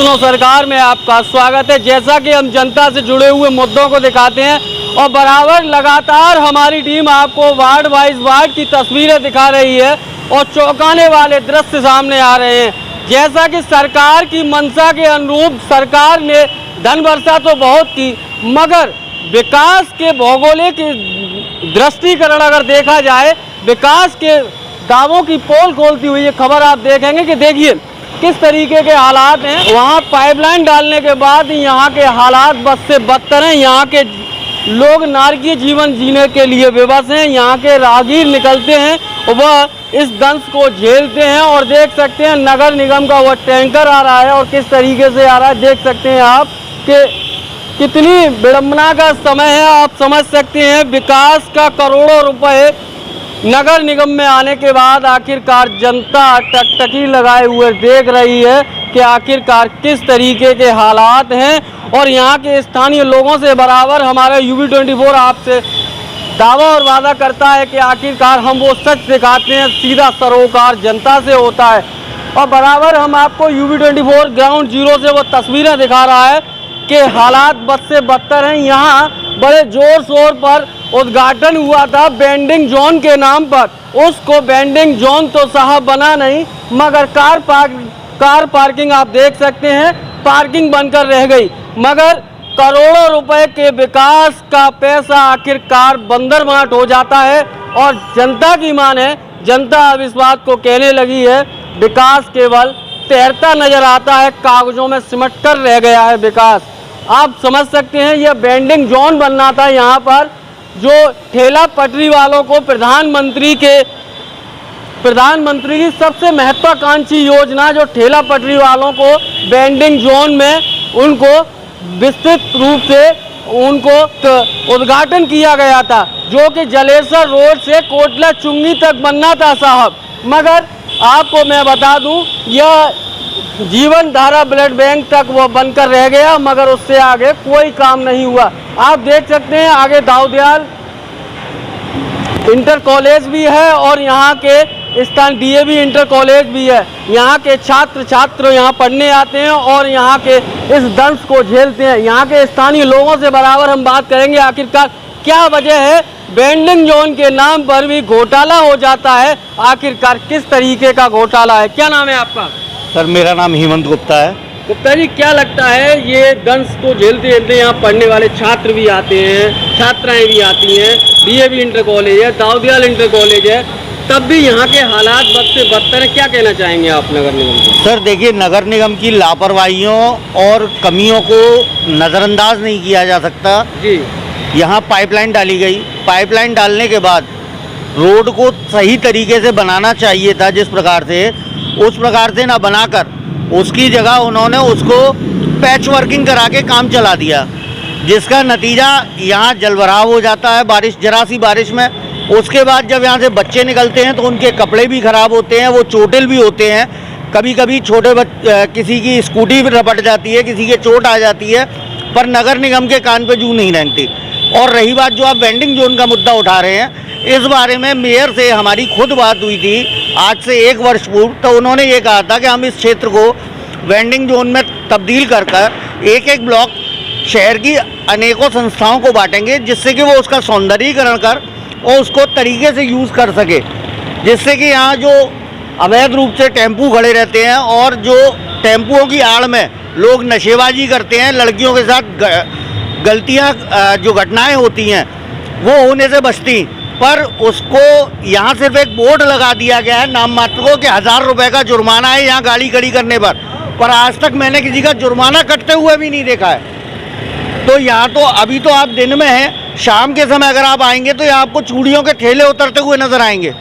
सुनो सरकार में आपका स्वागत है। जैसा कि हम जनता से जुड़े हुए मुद्दों को दिखाते हैं और बराबर लगातार हमारी टीम आपको वार्ड वाइज वार्ड की तस्वीरें दिखा रही है और चौंकाने वाले दृश्य सामने आ रहे हैं। जैसा कि सरकार की मंशा के अनुरूप सरकार ने धन वर्षा तो बहुत की, मगर विकास के भौगोलिक दृष्टिकरण अगर देखा जाए, विकास के दावों की पोल खोलती हुई ये खबर आप देखेंगे कि देखिए किस तरीके के हालात हैं। वहाँ पाइपलाइन डालने के बाद यहाँ के हालात बद से बदतर हैं। यहाँ के लोग नारकीय जीवन जीने के लिए विवश हैं। यहाँ के राहगीर निकलते हैं वह इस दंश को झेलते हैं और देख सकते हैं नगर निगम का वह टैंकर आ रहा है और किस तरीके से आ रहा है। देख सकते हैं आप कि कितनी विडंबना का समय है। आप समझ सकते हैं विकास का करोड़ों रुपए नगर निगम में आने के बाद आखिरकार जनता टकटकी लगाए हुए देख रही है कि आखिरकार किस तरीके के हालात हैं। और यहाँ के स्थानीय लोगों से बराबर हमारा UB24 आपसे दावा और वादा करता है कि आखिरकार हम वो सच दिखाते हैं, सीधा सरोकार जनता से होता है। और बराबर हम आपको UB24 ग्राउंड जीरो से वो तस्वीरें दिखा रहा है कि हालात बद से बदतर हैं। यहाँ बड़े जोर शोर पर उद्घाटन हुआ था बेंडिंग जोन के नाम पर। उसको बेंडिंग जोन तो साहब बना नहीं, मगर कार पार्किंग आप देख सकते हैं पार्किंग बनकर रह गई। मगर करोड़ों रुपए के विकास का पैसा आखिरकार बंदरमाट हो जाता है। और जनता की मान है, जनता अब इस बात को कहने लगी है विकास केवल तैरता नजर आता है, कागजों में सिमट कर रह गया है विकास। आप समझ सकते हैं यह बेंडिंग जोन बनना था यहाँ पर, जो ठेला पटरी वालों को प्रधानमंत्री की सबसे महत्वाकांक्षी योजना, जो ठेला पटरी वालों को बेंडिंग जोन में उनको विस्तृत रूप से उनको उद्घाटन किया गया था, जो कि जलेसर रोड से कोटला चुंगी तक बनना था साहब। मगर आपको मैं बता दूं यह जीवन धारा ब्लड बैंक तक वो बनकर रह गया, मगर उससे आगे कोई काम नहीं हुआ। आप देख सकते हैं आगे दाऊदयाल इंटर कॉलेज भी है और यहाँ के स्थान DAV इंटर कॉलेज भी है। यहाँ के छात्र यहाँ पढ़ने आते हैं और यहाँ के इस दंश को झेलते हैं। यहाँ के स्थानीय लोगों से बराबर हम बात करेंगे आखिरकार क्या वजह है बेंडिंग जोन के नाम पर भी घोटाला हो जाता है। आखिरकार किस तरीके का घोटाला है? क्या नाम है आपका? सर मेरा नाम हेमंत गुप्ता है। गुप्ता जी, क्या लगता है ये दंश को झेलते झेलते यहाँ पढ़ने वाले छात्र भी आते हैं, छात्राएं भी आती हैं, DAV इंटर कॉलेज है, दाऊदयाल इंटर कॉलेज है, तब भी यहाँ के हालात बद से बदतर है। क्या कहना चाहेंगे आप नगर निगम को? सर देखिए, नगर निगम की लापरवाहियों और कमियों को नज़रअंदाज नहीं किया जा सकता जी। यहाँ पाइपलाइन डाली गई, पाइपलाइन डालने के बाद रोड को सही तरीके से बनाना चाहिए था, जिस प्रकार से उस प्रकार से ना बनाकर उसकी जगह उन्होंने उसको पैच वर्किंग करा के काम चला दिया, जिसका नतीजा यहाँ जलभराव हो जाता है बारिश, जरा सी बारिश में। उसके बाद जब यहाँ से बच्चे निकलते हैं तो उनके कपड़े भी ख़राब होते हैं, वो चोटिल भी होते हैं। कभी कभी किसी की स्कूटी भी रपट जाती है, किसी के चोट आ जाती है, पर नगर निगम के कान पे जू नहीं रेंगती। और रही बात जो आप वेंडिंग जोन का मुद्दा उठा रहे हैं, इस बारे में मेयर से हमारी खुद बात हुई थी आज से 1 वर्ष पूर्व। तो उन्होंने ये कहा था कि हम इस क्षेत्र को वेंडिंग जोन में तब्दील कर एक ब्लॉक शहर की अनेकों संस्थाओं को बांटेंगे, जिससे कि वो उसका सौंदर्यीकरण कर और उसको तरीके से यूज़ कर सके, जिससे कि यहाँ जो अवैध रूप से टेम्पू खड़े रहते हैं और जो टेम्पुओं की आड़ में लोग नशेबाजी करते हैं, लड़कियों के साथ गलतियाँ जो घटनाएं होती हैं वो होने से बचती। पर उसको यहाँ सिर्फ एक बोर्ड लगा दिया गया है नाम मात्र को कि 1000 रुपये का जुर्माना है यहाँ गाड़ी खड़ी करने पर आज तक मैंने किसी का जुर्माना कटते हुए भी नहीं देखा है। तो यहाँ तो अभी तो आप दिन में हैं, शाम के समय अगर आप आएंगे तो यहाँ आपको चूड़ियों के ठेले उतरते हुए नजर आएंगे,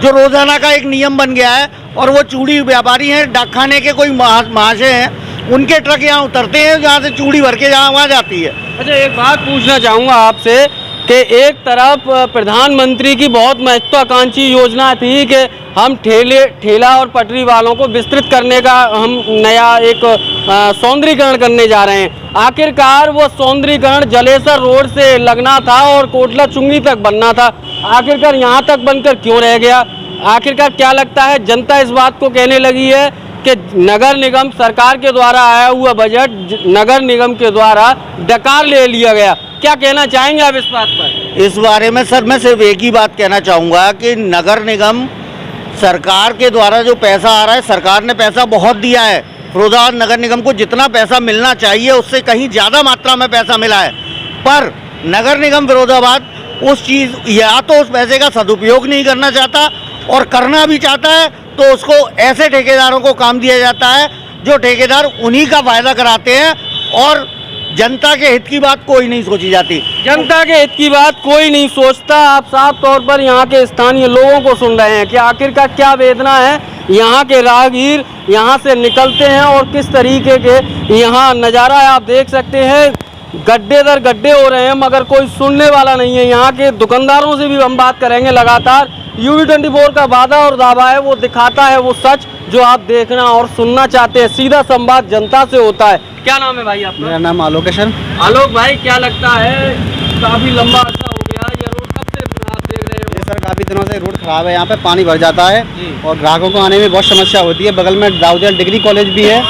जो रोज़ाना का एक नियम बन गया है। और वो चूड़ी व्यापारी हैं, डाकखाने के कोई महाशय हैं, उनके ट्रक यहाँ उतरते हैं जहाँ से चूड़ी भर के जहाँ वहाँ जाती है। अच्छा, एक बात पूछना चाहूँगा आपसे कि एक तरफ प्रधानमंत्री की बहुत महत्वाकांक्षी योजना थी कि हम ठेला और पटरी वालों को विस्तृत करने का हम नया एक सौंदर्यीकरण करने जा रहे हैं। आखिरकार वो सौंदर्यीकरण जलेसर रोड से लगना था और कोटला चुंगी तक बनना था, आखिरकार यहाँ तक बनकर क्यों रह गया? आखिरकार क्या लगता है जनता इस बात को कहने लगी है कि नगर निगम सरकार के द्वारा आया हुआ बजट नगर निगम के द्वारा डकार ले लिया गया। क्या कहना चाहेंगे आप इस बात पर? इस बारे में सर मैं सिर्फ एक ही बात कहना चाहूँगा कि नगर निगम सरकार के द्वारा जो पैसा आ रहा है, सरकार ने पैसा बहुत दिया है। फिरोजाबाद नगर निगम को जितना पैसा मिलना चाहिए उससे कहीं ज़्यादा मात्रा में पैसा मिला है, पर नगर निगम फिरोजाबाद उस चीज़ या तो उस पैसे का सदुपयोग नहीं करना चाहता, और करना भी चाहता है तो उसको ऐसे ठेकेदारों को काम दिया जाता है जो ठेकेदार उन्हीं का फायदा कराते हैं, और जनता के हित की बात कोई नहीं सोची जाती। जनता के हित की बात कोई नहीं सोचता। आप साफ तौर पर यहाँ के स्थानीय लोगों को सुन रहे हैं कि आखिरकार क्या वेदना है यहाँ के राहगीर यहाँ से निकलते हैं और किस तरीके के यहाँ नज़ारा है। आप देख सकते हैं गड्ढे दर गड्ढे हो रहे हैं, मगर कोई सुनने वाला नहीं है। यहाँ के दुकानदारों से भी हम बात करेंगे। लगातार UV24 का वादा और दावा है, वो दिखाता है वो सच जो आप देखना और सुनना चाहते हैं। सीधा संवाद जनता से होता है। क्या नाम है भाई आपका? मेरा नाम आलोक है सर। आलोक भाई, क्या लगता है काफी लंबा अर्सा हो गया ये रोड कब से आप देख रहे हो? सर काफ़ी दिनों से रोड खराब है, यहाँ पे पानी भर जाता है और ग्राहकों को आने में बहुत समस्या होती है। बगल में दाऊदिया डिग्री कॉलेज भी है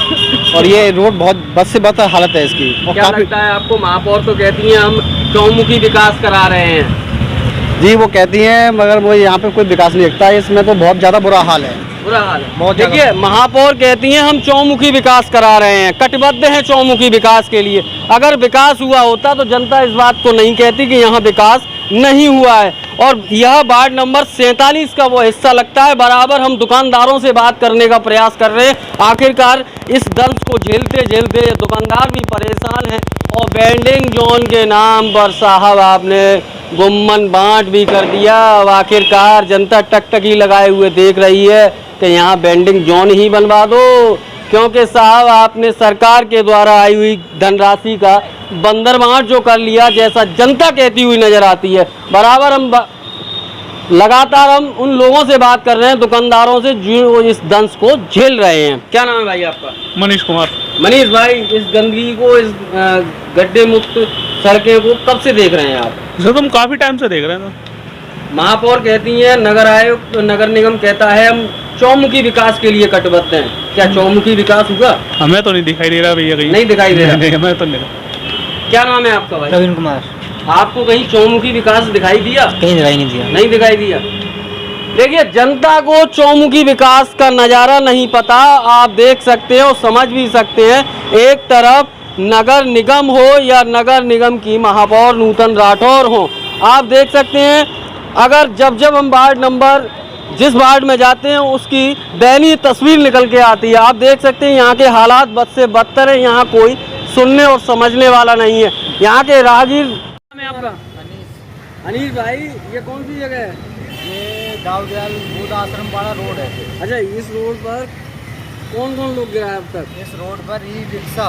और ये रोड बहुत बद से बद हालत है इसकी। और क्या लगता है आपको? महापौर तो कहती हैं हम चौमुखी विकास करा रहे हैं। जी वो कहती हैं, मगर वो यहाँ पे कोई विकास नहीं दिखता है। इसमें तो बहुत ज़्यादा बुरा हाल है, बुरा हाल है। बहुत देखिए, महापौर कहती हैं हम चौमुखी विकास करा रहे हैं, कटिबद्ध हैं चौमुखी विकास के लिए। अगर विकास हुआ होता तो जनता इस बात को नहीं कहती कि यहाँ विकास नहीं हुआ है। और यह वार्ड नंबर 47 का वो हिस्सा लगता है। बराबर हम दुकानदारों से बात करने का प्रयास कर रहे हैं। आखिरकार इस दंश को झेलते झेलते ये दुकानदार भी परेशान हैं, और वेंडिंग जोन के नाम पर साहब आपने गुम्मन बांट भी कर दिया। अब आखिरकार जनता टकटकी लगाए हुए देख रही है कि यहाँ वेंडिंग जोन ही बनवा दो, क्योंकि साहब आपने सरकार के द्वारा आई हुई धनराशि का बंदर बांट जो कर लिया, जैसा जनता कहती हुई नजर आती है। बराबर हम लगातार हम उन लोगों से बात कर रहे हैं, दुकानदारों से, जो इस दंश को झेल रहे हैं। क्या नाम है भाई आपका? मनीष कुमार। मनीष भाई, इस गंदगी को, इस गड्ढे मुक्त सड़कें को कब से देख रहे हैं आप? सर तुम काफी टाइम से देख रहे हैं। महापौर कहती हैं, नगर आयुक्त नगर निगम कहता है हम चौमुखी विकास के लिए कटिबद्ध हैं। क्या चौमुखी विकास हुआ? हमें तो नहीं दिखाई दे रहा भैया, कहीं नहीं दिखाई दे रहा। नहीं, हमें तो नहीं। क्या नाम है आपका भाई? प्रवीण कुमार। आपको कहीं चौमुखी विकास दिखाई दिया? कहीं दिखाई नहीं दिया। नहीं दिखाई दिया। देखिए, जनता को चौमुखी विकास का नज़ारा नहीं पता। आप देख सकते हो, समझ भी सकते हैं। एक तरफ नगर निगम हो या नगर निगम की महापौर नूतन राठौर हो, आप देख सकते हैं, अगर जब हम वार्ड नंबर जिस वार्ड में जाते हैं उसकी दयनीय तस्वीर निकल के आती है। आप देख सकते हैं यहाँ के हालात बद से बदतर है। यहाँ कोई सुनने और समझने वाला नहीं है। यहाँ के राहगीर। नाम है आपका? अनिल भाई, ये कौन सी जगह है? ये दाऊदियाल बुद्ध आश्रम वाला रोड है। अच्छा, इस रोड पर कौन कौन लोग गिरा है अब तक? इस रोड पर ई रिक्शा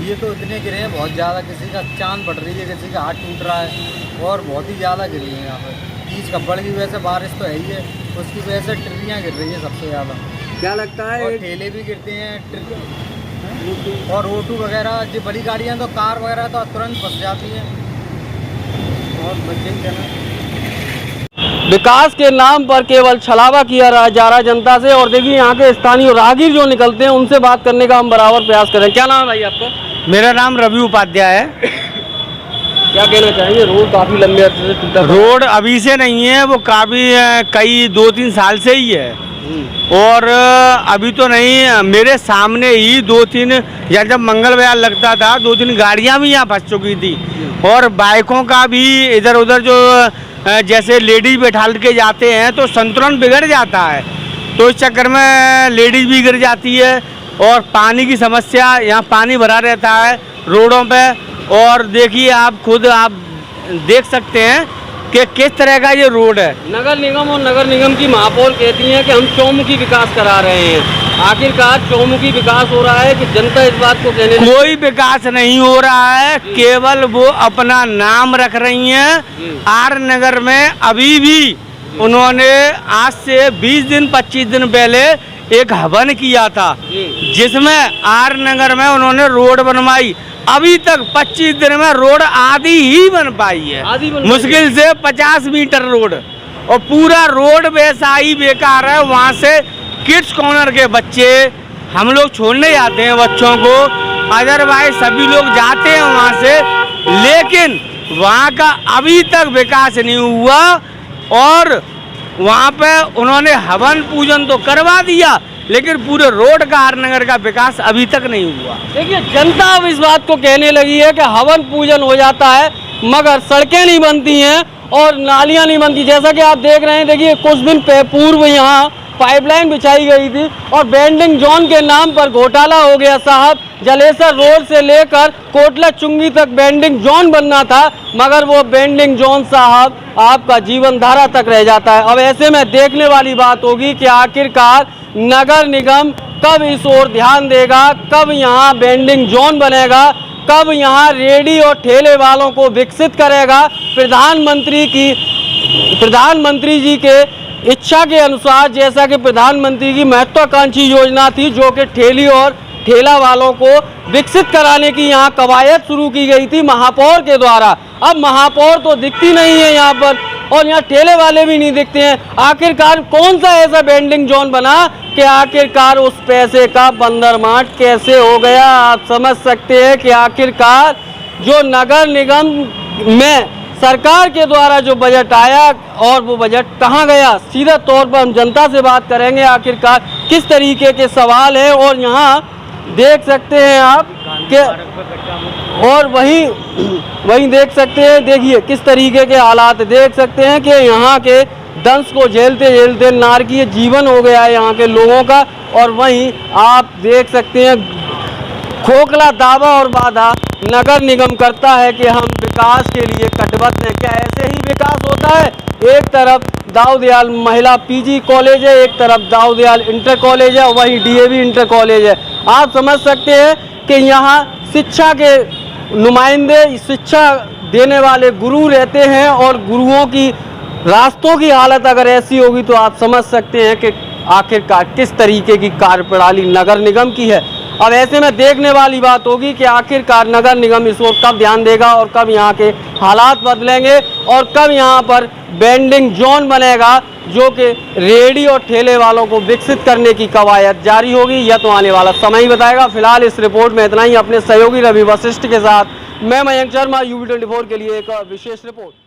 ये तो इतने गिरे हैं बहुत ज़्यादा, किसी का चांद पड़ रही है, किसी का हाथ टूट रहा है और बहुत ही ज़्यादा गिरी है यहाँ पर। बीच कब्बड़ की वजह से, बारिश तो है ही है, उसकी वजह से ट्रियाँ गिर रही है सबसे ज़्यादा। क्या लगता है? और ठेले भी गिरते हैं और ऑटो वगैरह, जो बड़ी गाड़ियाँ तो कार वगैरह तो तुरंत फंस जाती हैं और बच्चे कहना। विकास के नाम पर केवल छलावा किया जा रहा है जनता से। और देखिए, यहाँ के स्थानीय राहगीर जो निकलते हैं उनसे बात करने का हम बराबर प्रयास करें। क्या नाम है भाई आपका? मेरा नाम रवि उपाध्याय है। क्या कहना चाहेंगे? रोड काफ़ी लंबे अर्से से टूटा पड़ा है। रोड अभी से नहीं है, वो काफ़ी कई 2-3 साल से ही है। और अभी तो नहीं, मेरे सामने ही 2-3, या जब मंगल बाजार लगता था 2-3 गाड़ियां भी यहाँ फंस चुकी थी। और बाइकों का भी इधर उधर जो जैसे लेडीज बैठा के जाते हैं तो संतुलन बिगड़ जाता है, तो इस चक्कर में लेडीज भी गिर जाती है। और पानी की समस्या, यहाँ पानी भरा रहता है रोडों पे। और देखिए, आप खुद आप देख सकते हैं कि किस तरह का ये रोड है। नगर निगम और नगर निगम की महापौर कहती हैं कि हम चौमुखी विकास करा रहे हैं। आखिरकार चौमुखी विकास हो रहा है कि जनता इस बात को कहने लगी? कोई विकास नहीं हो रहा है, केवल वो अपना नाम रख रही हैं। आर नगर में अभी भी उन्होंने आज से 20 दिन 25 दिन पहले एक हवन किया था, जिसमें आर नगर में उन्होंने रोड बनवाई। अभी तक 25 दिन में रोड आधी ही बन पाई है, मुश्किल से 50 मीटर रोड, और पूरा रोड वैसा ही बेकार है। वहाँ से किड्स कॉर्नर के बच्चे हम लोग छोड़ने जाते हैं बच्चों को, अदरवाइज सभी लोग जाते हैं वहाँ से, लेकिन वहाँ का अभी तक विकास नहीं हुआ। और वहाँ पे उन्होंने हवन पूजन तो करवा दिया, लेकिन पूरे रोड का आरनगर का विकास अभी तक नहीं हुआ। देखिए, जनता अब इस बात को कहने लगी है कि हवन पूजन हो जाता है मगर सड़कें नहीं बनती हैं और नालियां नहीं बनती। जैसा कि आप देख रहे हैं, देखिए कुछ दिन पूर्व यहाँ पाइपलाइन बिछाई गई थी और बेंडिंग जोन के नाम पर घोटाला हो गया साहब। जलेसर रोड से लेकर कोटला चुंगी तक बेंडिंग जोन बनना था, मगर वो बेंडिंग जोन साहब आपका जीवन धारा तक रह जाता है। अब ऐसे में देखने वाली बात होगी कि आखिरकार नगर निगम कब इस ओर ध्यान देगा, कब यहाँ बेंडिंग जोन बनेगा, कब यहाँ रेडी और ठेले वालों को विकसित करेगा। प्रधानमंत्री जी के इच्छा के अनुसार, जैसा कि प्रधानमंत्री की महत्वाकांक्षी योजना थी जो कि ठेली और ठेला वालों को विकसित कराने की यहाँ कवायद शुरू की गई थी महापौर के द्वारा। अब महापौर तो दिखती नहीं है यहाँ पर और यहाँ ठेले वाले भी नहीं दिखते हैं। आखिरकार कौन सा ऐसा बेंडिंग जोन बना कि आखिरकार उस पैसे का बंदरमाट कैसे हो गया। आप समझ सकते हैं कि आखिरकार जो नगर निगम में सरकार के द्वारा जो बजट आया और वो बजट कहाँ गया। सीधा तौर पर हम जनता से बात करेंगे आखिरकार किस तरीके के सवाल है। और यहाँ देख सकते हैं आप कि और वहीं देख सकते हैं, देखिए किस तरीके के हालात देख सकते हैं कि यहाँ के दंश को झेलते झेलते नारकीय जीवन हो गया है यहाँ के लोगों का। और वहीं आप देख सकते हैं खोखला दावा और वादा नगर निगम करता है कि हम विकास के लिए कटिबद्ध हैं। क्या ऐसे ही विकास होता है? एक तरफ दाऊदयाल महिला पीजी कॉलेज है, एक तरफ दाऊदयाल इंटर कॉलेज है और वहीं डीएवी इंटर कॉलेज है। आप समझ सकते हैं कि यहाँ शिक्षा के नुमाइंदे, शिक्षा देने वाले गुरु रहते हैं और गुरुओं की रास्तों की हालत अगर ऐसी होगी तो आप समझ सकते हैं कि आखिरकार किस तरीके की कार्यप्रणाली नगर निगम की है। अब ऐसे में देखने वाली बात होगी कि आखिरकार नगर निगम इस ओर कब ध्यान देगा और कब यहाँ के हालात बदलेंगे और कब यहाँ पर बेंडिंग जोन बनेगा जो कि रेडी और ठेले वालों को विकसित करने की कवायद जारी होगी। यह तो आने वाला समय ही बताएगा। फिलहाल इस रिपोर्ट में इतना ही। अपने सहयोगी रवि वशिष्ठ के साथ मैं मयंक शर्मा, UV24 के लिए एक विशेष रिपोर्ट।